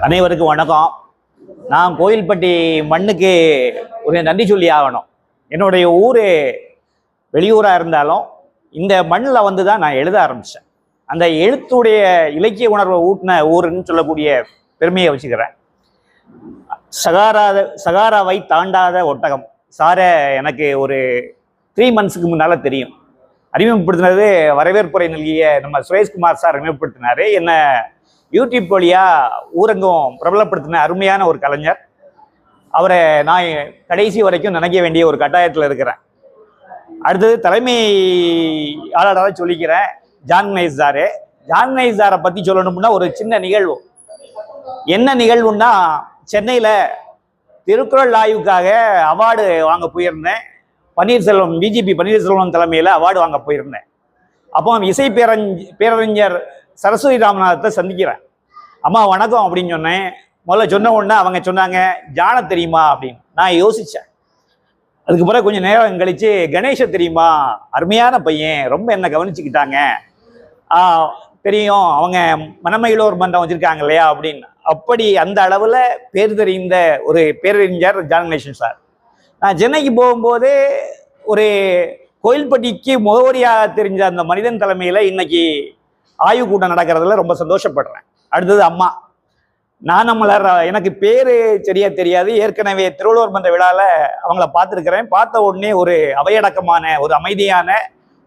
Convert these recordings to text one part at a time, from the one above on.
அனைவருக்கும் வணக்கம். நான் கோயில்பட்டி மண்ணுக்கு ஒரு நன்றி சொல்லி ஆகணும். என்னுடைய ஊர் வெளியூராக இருந்தாலும் இந்த மண்ணில் வந்து தான் நான் எழுத ஆரம்பித்தேன். அந்த எழுத்துடைய இலக்கிய உணர்வை ஊட்டின ஊருன்னு சொல்லக்கூடிய பெருமையை வச்சுக்கிறேன். சகாராவை தாண்டாத ஒட்டகம் சாரை எனக்கு ஒரு 3 months முன்னால் தெரியும். அறிமுகப்படுத்தினது வரவேற்புரை நல்கிய நம்ம சுரேஷ்குமார் சார் அறிமுகப்படுத்தினார். என்ன யூடியூப் வழியாக ஊரங்கம் பிரபலப்படுத்தின அருமையான ஒரு கலைஞர். அவரை நான் கடைசி வரைக்கும் நினைக்க வேண்டிய ஒரு கட்டாயத்தில் இருக்கிறேன். அடுத்தது தலைமை ஆளராக சொல்லிக்கிறேன் John Ganesh sir. John Ganesh சாரை பற்றி சொல்லணும்னா ஒரு சின்ன நிகழ்வு. என்ன நிகழ்வுன்னா, சென்னையில் திருக்குறள் ஆய்வுக்காக அவார்டு வாங்க போயிருந்தேன். பிஜேபி பன்னீர்செல்வம் தலைமையில் அவார்டு வாங்க போயிருந்தேன். அப்போ இசை பேரறிஞர் சரஸ்வதி ராமநாதத்தை சந்திக்கிறேன். அம்மா வணக்கம் அப்படின்னு சொன்னேன். முதல்ல சொன்ன உடனே அவங்க சொன்னாங்க, ஜானை தெரியுமா அப்படின்னு. நான் யோசித்தேன். அதுக்கு பிறகு கொஞ்சம் நேரம் கழித்து, கணேஷை தெரியுமா, அருமையான பையன், ரொம்ப என்னை கவனிச்சுக்கிட்டாங்க, தெரியும், அவங்க மனமகிழோர் மன்றம் வச்சுருக்காங்க இல்லையா அப்படின்னு. அப்படி அந்த அளவில் பேர் தெரிந்த ஒரு பேரறிஞர் ஜான் கணேசன் சார். நான் சென்னைக்கு போகும்போது ஒரு கோயில்பட்டிக்கு முகவரியாக தெரிஞ்ச அந்த மனிதன் தலைமையில் இன்னைக்கு ஆய்வு கூட்டம் நடக்கிறதுல ரொம்ப சந்தோஷப்படுறேன். அடுத்தது அம்மா. நான் நம்மளர் எனக்கு பேர் சரியா தெரியாது. ஏற்கனவே திருவள்ளுவர் மன்ற விழாவில் அவங்கள பார்த்துருக்கிறேன். பார்த்த உடனே ஒரு அவையடக்கமான, ஒரு அமைதியான,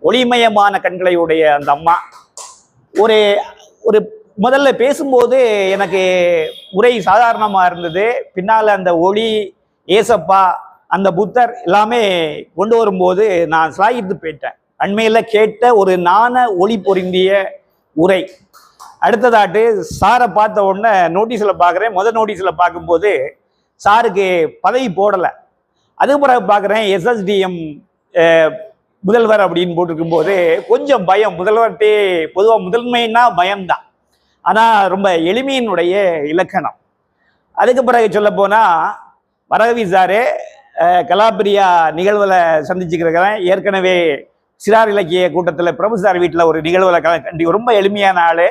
ஒளிமயமான கண்களை உடைய அந்த அம்மா. ஒரு ஒரு முதல்ல பேசும்போது எனக்கு உரை சாதாரணமாக இருந்தது. பின்னால் அந்த ஒளி, ஏசப்பா, அந்த புத்தர் எல்லாமே கொண்டு வரும்போது நான் சாகித்து போயிட்டேன். அண்மையில் கேட்ட ஒரு நாண ஒளி பொருந்திய உரை. அடுத்ததாட்டு சாரை பார்த்த உடனே நோட்டீஸில் பார்க்குறேன். நோட்டீஸில் பார்க்கும்போது சாருக்கு பதவி போடலை. அதுக்கு பிறகு பார்க்குறேன் எஸ்எஸ்டிஎம் முதல்வர் அப்படின்னு போட்டிருக்கும்போது கொஞ்சம் பயம். முதல்வர்கிட்டே பொதுவாக முதன்மைன்னா பயம்தான், ஆனால் ரொம்ப எளிமையினுடைய இலக்கணம். அதுக்கு பிறகு சொல்ல போனால் வரகவி சாரு கலாபிரியா நிகழ்வில் சந்திச்சுக்கிறேன். ஏற்கனவே சிறார் இலக்கிய கூட்டத்தில் பிரபு சார் வீட்டில் ஒரு நிகழ்வில் கண்டி ரொம்ப எளிமையான ஆள்.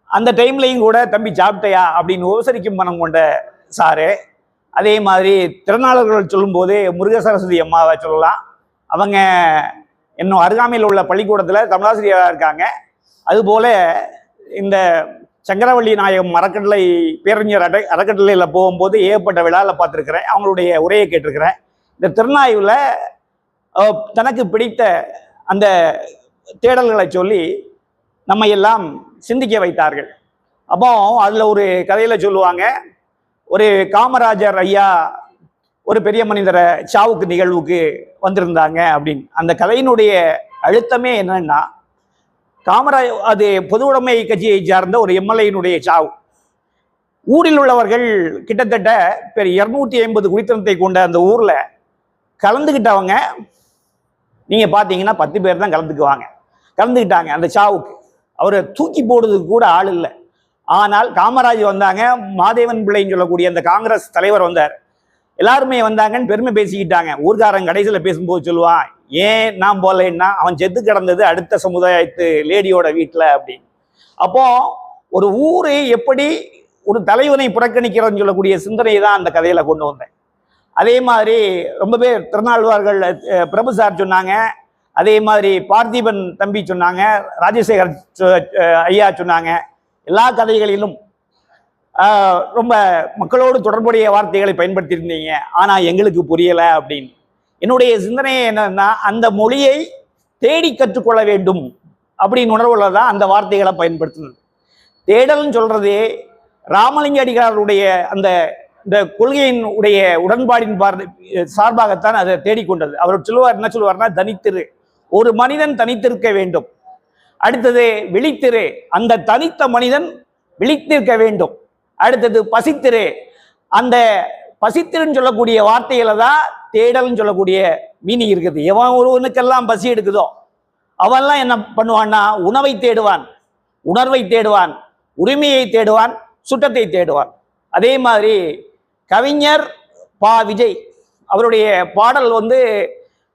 அந்த டைம்லையும் கூட தம்பி சாப்பிட்டையா அப்படின்னு உபசரிக்கும் மனம் கொண்ட சாரு. அதே மாதிரி திறனாளர்கள் சொல்லும்போது முருக சரஸ்வதி அம்மாவை சொல்லலாம். அவங்க இன்னும் அருகாமையில் உள்ள பள்ளிக்கூடத்தில் தமிழாசிரியராக இருக்காங்க. அதுபோல் இந்த சங்கரவள்ளி நாயகம் அறக்கட்டளை பேரறிஞர் அறக்கட்டளையில் போகும்போது ஏகப்பட்ட விழாவில் பார்த்துருக்கிறேன். அவங்களுடைய உரையை கேட்டிருக்கிறேன். இந்த திறனாய்வில் தனக்கு பிடித்த அந்த தேடல்களை சொல்லி நம்ம எல்லாம் சிந்திக்க வைத்தார்கள். அப்போ அதில் ஒரு கதையில் சொல்லுவாங்க, ஒரு காமராஜர் ஐயா ஒரு பெரிய மனிதரை சாவுக்கு நிகழ்வுக்கு வந்திருந்தாங்க அப்படின்னு. அந்த கதையினுடைய அழுத்தமே என்னன்னா, அது பொது உடைமை கட்சியை சார்ந்த ஒரு எம்எல்ஏனுடைய சாவு. ஊரில் உள்ளவர்கள் கிட்டத்தட்ட 250 குடித்தனத்தை கொண்ட அந்த ஊரில் கலந்துக்கிட்டவங்க நீங்கள் பார்த்தீங்கன்னா 10 பேர் தான் கலந்துக்கிட்டாங்க அந்த சாவுக்கு. அவரை தூக்கி போடுறதுக்கு கூட ஆள் இல்லை. ஆனால் காமராஜ் வந்தாங்க, மாதேவன் பிள்ளைன்னு சொல்லக்கூடிய அந்த காங்கிரஸ் தலைவர் வந்தார், எல்லாருமே வந்தாங்கன்னு பெருமை பேசிக்கிட்டாங்க. ஊர்காரன் கடைசியில் பேசும்போது சொல்லுவான், ஏன் நான் போகலைன்னா அவன் செத்து கிடந்தது அடுத்த சமுதாயத்து லேடியோட வீட்டில் அப்படின்னு. அப்போ ஒரு ஊர் எப்படி ஒரு தலைவனை புறக்கணிக்கிறதுன்னு சொல்லக்கூடிய சிந்தனையை தான் அந்த கதையில் கொண்டு வந்தேன். அதே மாதிரி ரொம்ப பேர் திருநாள்வார்கள் பிரபு சார் சொன்னாங்க, அதே மாதிரி பார்த்திபன் தம்பி சொன்னாங்க, ராஜசேகர் ஐயா சொன்னாங்க. எல்லா கதைகளிலும் ரொம்ப மக்களோடு தொடர்புடைய வார்த்தைகளை பயன்படுத்தியிருந்தீங்க, ஆனால் எங்களுக்கு புரியலை அப்படின்னு. என்னுடைய சிந்தனை என்னன்னா, அந்த மொழியை தேடி கற்றுக்கொள்ள வேண்டும் அப்படின்னு உணர்வுல தான் அந்த வார்த்தைகளை பயன்படுத்தினது. தேடல்னு சொல்றது ராமலிங்க அடிகளாருடைய அந்த இந்த கொள்கையின் உடைய உடன்பாடின் சார்பாகத்தான் அதை தேடிக்கொண்டது. அவர் என்ன சொல்லுவார்னா, தனித்திரு, ஒரு மனிதன் தனித்திருக்க வேண்டும். அடுத்தது விழித்திரு, அந்த தனித்த மனிதன் விழித்திருக்க வேண்டும். அடுத்தது பசித்திரு, அந்த பசித்திருன்னு சொல்லக்கூடிய வார்த்தையில தான் தேடல்னு சொல்லக்கூடிய மீனிங் இருக்குது. எவன் ஒருவனுக்கெல்லாம் பசி எடுக்குதோ அவன்லாம் என்ன பண்ணுவான்னா, உணவை தேடுவான், உணர்வை தேடுவான், உரிமையை தேடுவான், சுற்றத்தை தேடுவான். அதே மாதிரி கவிஞர் விஜய் அவருடைய பாடல்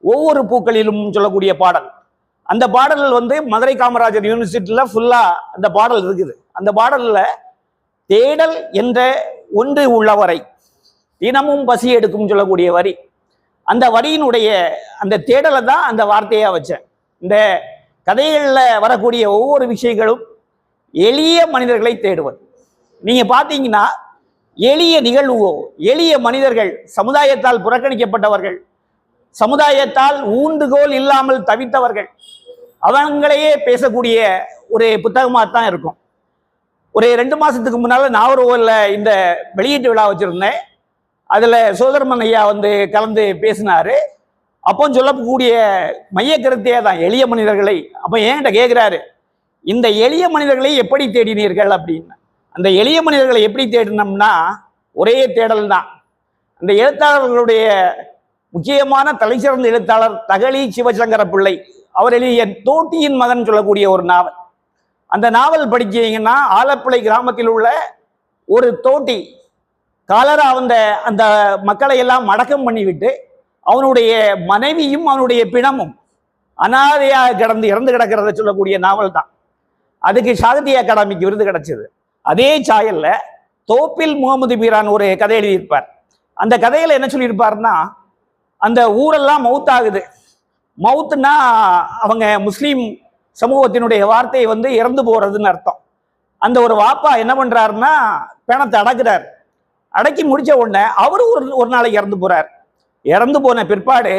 ஒவ்வொரு பூக்களிலும் சொல்லக்கூடிய பாடல். அந்த பாடல் மதுரை காமராஜர் யூனிவர்சிட்டியில் ஃபுல்லாக அந்த பாடல் இருக்குது. அந்த பாடலில் தேடல் என்ற ஒன்று உள்ளவரை தினமும் பசி எடுக்கும் சொல்லக்கூடிய வரி, அந்த வரியினுடைய அந்த தேடலை தான் அந்த வார்த்தையாக வச்சேன். இந்த கதைகளில் வரக்கூடிய ஒவ்வொரு விஷயங்களும் எளிய மனிதர்களை தேடுவது. நீங்கள் பார்த்தீங்கன்னா எளிய நிகழ்வோ, எளிய மனிதர்கள், சமுதாயத்தால் புறக்கணிக்கப்பட்டவர்கள், சமுதாயத்தால் ஊண்டுகோல் இல்லாமல் தவித்தவர்கள், அவங்களையே பேசக்கூடிய ஒரு புத்தகமாக தான் இருக்கும். ஒரு 2 மாதத்துக்கு முன்னால் நாகர்கோவிலில் இந்த வெளியீட்டு விழா வச்சுருந்தேன். அதில் சோதரமன் ஐயா கலந்து பேசினார். அப்போ சொல்லக்கூடிய மைய கருத்தையே தான் எளிய மனிதர்களை. அப்போ என்கிட்ட கேட்குறாரு, இந்த எளிய மனிதர்களை எப்படி தேடினீர்கள் அப்படின்னு. அந்த எளிய மனிதர்களை எப்படி தேடினோம்னா ஒரே தேடல் தான். அந்த எழுத்தாளர்களுடைய முக்கியமான தலைசிறந்த எழுத்தாளர் தகழி சிவசங்கர பிள்ளை அவர் எழுதிய தோட்டியின் மகன் சொல்லக்கூடிய ஒரு நாவல். அந்த நாவல் படிச்சீங்கன்னா ஆலப்பிள்ளை கிராமத்தில் உள்ள ஒரு தோட்டி காலரா அந்த மக்களை எல்லாம் அடக்கம் பண்ணிவிட்டு அவனுடைய மனைவியும் அவனுடைய பிணமும் அனாதையாக கிடந்து இறந்து கிடக்கிறத சொல்லக்கூடிய நாவல் தான். அதுக்கு சாகித்ய அகாடமிக்கு விருது கிடைச்சது. அதே சாயல்ல தோப்பில் முகமது மீரான் ஒரு கதை எழுதியிருப்பார். அந்த கதையில என்ன சொல்லியிருப்பார்னா, அந்த ஊரெல்லாம் மவுத்தாகுது. மவுத்துனா அவங்க முஸ்லீம் சமூகத்தினுடைய வார்த்தை இறந்து போறதுன்னு அர்த்தம். அந்த ஒரு வாப்பா என்ன பண்றாருன்னா பிணத்தை அடக்குறார். அடக்கி முடிச்ச உடனே அவரு ஒரு நாளைக்கு இறந்து போறார். இறந்து போன பிற்பாடு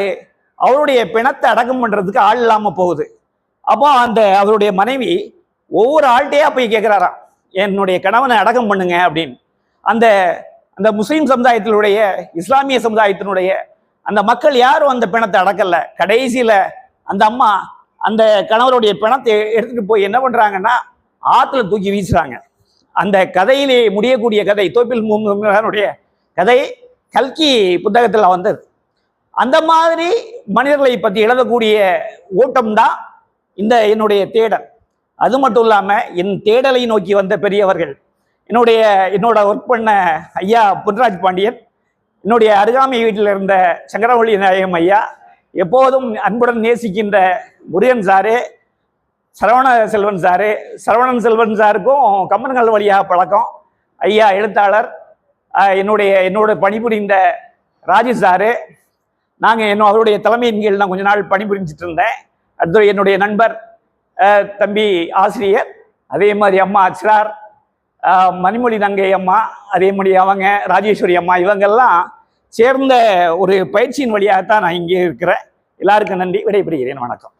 அவருடைய பிணத்தை அடக்கம் பண்றதுக்கு ஆள் இல்லாம போகுது. அப்போ அவருடைய மனைவி ஒவ்வொரு ஆள்கிட்டையா போய் கேட்கிறாராம், என்னுடைய கணவனை அடக்கம் பண்ணுங்க அப்படின்னு. அந்த அந்த முஸ்லீம் சமுதாயத்தினுடைய, இஸ்லாமிய சமுதாயத்தினுடைய அந்த மக்கள் யாரும் அந்த பிணத்தை அடக்கல. கடைசியில அந்த அம்மா அந்த கணவருடைய பிணத்தை எடுத்துட்டு போய் என்ன பண்றாங்கன்னா ஆத்துல தூக்கி வீசுறாங்க. அந்த கதையிலே முடியக்கூடிய கதை தோப்பில் முகமது கதை கல்கி புத்தகத்தில் வந்தது. அந்த மாதிரி மனிதர்களை பற்றி எழுதக்கூடிய ஓட்டம் தான் என்னுடைய தேடல். அது மட்டும் இல்லாமல் என் தேடலை நோக்கி வந்த பெரியவர்கள், என்னோட ஒர்க் பண்ண ஐயா புன்ராஜ் பாண்டியன், என்னுடைய அருகாமை வீட்டில் இருந்த சங்கரவள்ளி நாயகம் ஐயா, எப்போதும் அன்புடன் நேசிக்கின்ற முருகன் சாரு, சரவணன் செல்வன் சாருக்கும் கம்மன்கள் வழியாக பழக்கம். ஐயா எழுத்தாளர், என்னோட பணிபுரிந்த ராஜு சாரு, நாங்கள் அவருடைய தலைமையின் கீழ் நான் கொஞ்ச நாள் பணிபுரிஞ்சிட்டு இருந்தேன். அடுத்து என்னுடைய நண்பர் தம்பி ஆசிரியர், அதே மாதிரி அம்மா அச்ரார், மணிமொழி நங்கை அம்மா, அதே மாதிரி அவங்க ராஜேஸ்வரி அம்மா, இவங்கெல்லாம் சேர்ந்த ஒரு பயிற்சியின் வழியாகத்தான் நான் இங்கே இருக்கிறேன். எல்லாருக்கும் நன்றி. விடைபெறுகிறேன். வணக்கம்.